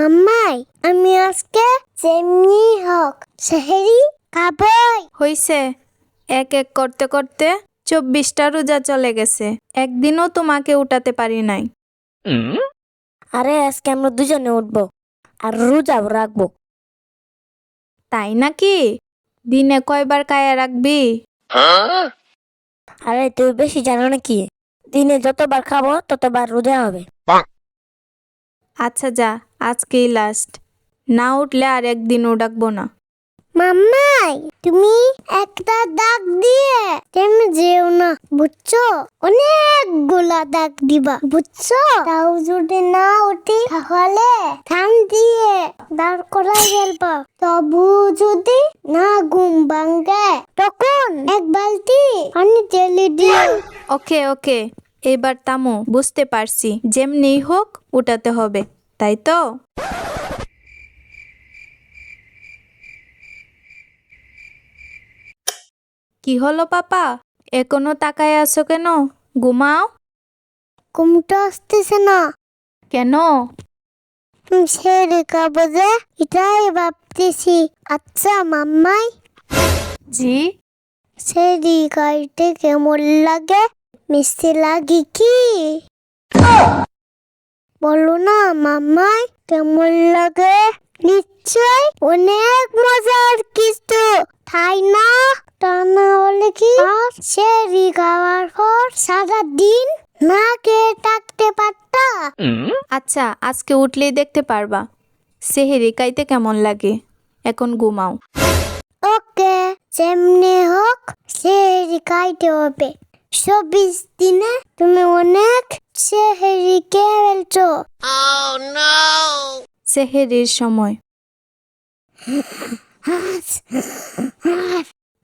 মাম্মাই আমি আজকে যেমনি হোক সেহেরি খাবই। হইছে, এক এক করতে করতে 24টা রোজা চলে গেছে, একদিনও তোমাকে উঠাতে পারি নাই। আরে আজকে আমরা দুজনে উঠবো আর রোজাও রাখবো। তাই নাকি? দিনে কয়বার কায়া রাখবি? আরে তুই বেশি জানো নাকি? দিনে যতবার খাবো ততবার রোজা হবে। আচ্ছা যা, আজকেই লাস্ট, না উঠলে আর একদিনও ডাকবো না। মাম্মাই তুমি একটা দাগ দিয়ে তুমি যেও না বুঝছো, অনেকগুলা দাগ দিবা বুঝছো। তাও যদি না উঠি তাহলে থান দিয়ে দাঁড় করাই ফেলবা। তবু যদি না ঘুম ভাঙে তখন এক বালতি পানি ঢেলে দিও। ওকে ওকে, এবার থামো, বুঝতে পারছি, যেমনি হোক উঠাতে হবে, তাই তো? কি হলো পাপা, এখনো তাকায় আছো কেন? ঘুমাও। ঘুমটা আসতেছে না কেন? সে রেখা বোঝে এটাই ভাবতেছি। আচ্ছা মাম্মাই, জি? সেরি খাইতে কেমন লাগে? মিষ্টি লাগে কি? বলো না মাম্মাই, কেমন লাগে? নিশ্চয় অনেক মজার কিছু, তাই না? তা না হলে কি সেরি খাওয়ার পর সারাদিন না খেয়ে থাকতে পারতা? আচ্ছা, আজকে উঠলেই দেখতে পারবা সেহেরি খাইতে কেমন লাগে। এখন ঘুমাও। ওকে, যেমনি হোক সেহেরি খাইতে হবে। 24 দিনে তুমি অনেক সেহেরি খেয়ে ফেলছো। সেহেরির সময়।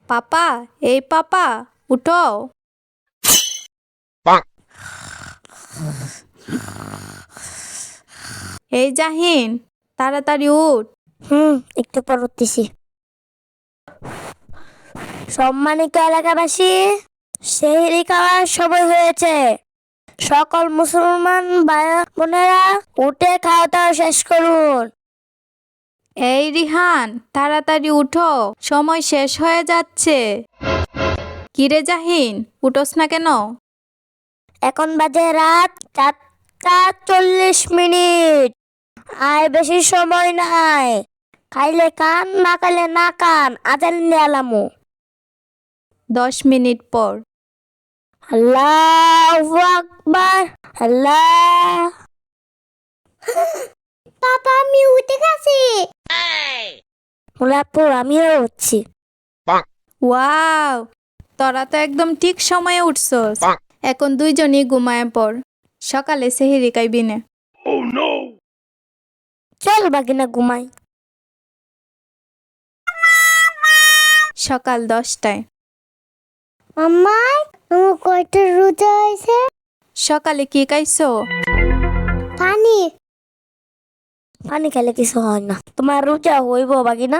পাপা, এই পাপা, উঠো। এই জাহিন, তাড়াতাড়ি উঠ। একটু পর উঠতেছি। সম্মানিত এলাকাবাসী, সেহরি খাওয়ার সময় হয়েছে। সকল মুসলমান ভাই বোনেরা উঠে খাওয়া দাওয়া শেষ করুন। এই রিহান, তাড়াতাড়ি উঠো, সময় শেষ হয়ে যাচ্ছে। কিরে জাহিন, উঠোস না কেন? এখন বাজে রাত 4:40। আর বেশি সময় নাই। খাইলে কান, না খাইলে না কান। আজান দিয়ে আলামু। 10 মিনিট পর। আল্লাহু আকবার। আল্লাহ। পাপা আমি উঠে গেছি। মুলাপু আমিও উঠছি। ওয়াও, তোরা তো একদম ঠিক সময়ে উঠছস। এখন দুইজনই ঘুমায় পড়, সকালে সেহেরি খাইবি না। চল বাগিনা ঘুমাই। সকাল 10টায়। মাম্মাই আমার কয়টা রোজা হয়েছে? সকালে কি খাইছো? পানি। পানি খেলে কিছু হয় না। তোমার রোজা হইব বাগিনা?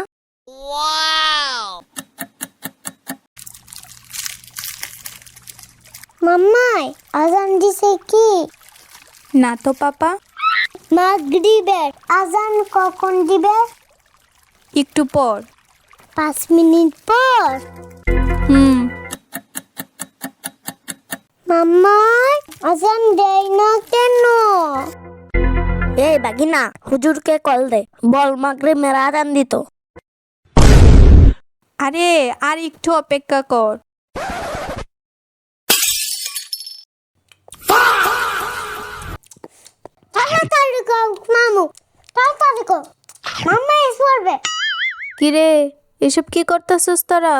মাম্মাই আজান দিছে কি? না তো পাপা। মাগরিবের আজান কখন দিবে? একটু পর। 5 মিনিট পর। মাম্মাই আজান দেয় না কেন? এই বাগিনা হুজুরকে কল দে, বল মাগরিবের আজান দিত। আরে আর একটু অপেক্ষা কর। তাড়াতাড়ি কর মামু, তাড়াতাড়ি কর, মাম্মা এসে পড়বে। কিরে, এসব কি করতেছস তোরা?